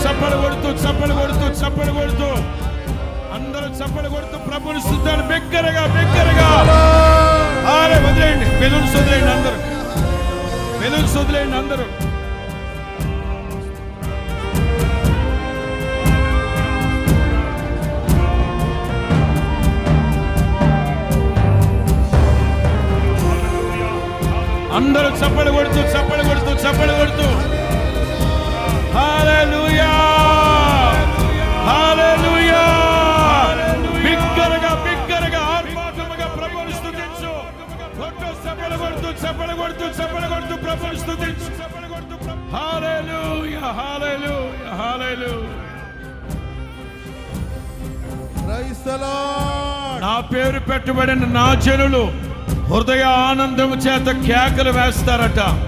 చప్పలు కొడుతూ చప్పలు కొడుతూ చప్పలు కొడుతూ అందరూ చప్పలు కొడుతూ ప్రభుని స్తుతించాలి బిగ్గరగా బిగ్గరగా. వదిలేయండి బెలూన్స్ వదిలేయండి అందరూ, బెలూన్స్ వదిలేయండి అందరూ. అందరూ చప్పలు కొడుతూ చప్పలు కొడుతూ చప్పలు కొడుతూ హల్లెలూయా హల్లెలూయా. బిగ్గరగా బిగ్గరగా ఆర్భాటముగా ప్రభువుని స్తుతించు. చప్పలు కొడుతూ చప్పలు కొడుతూ చప్పలు కొడుతూ ప్రభువుని స్తుతించు. Hallelujah hallelujah hallelujah. Praise the lord. నా పేరు పెట్టబడిన నా జనులు హృదయ ఆనందము చేత కేకలు వేస్తారట.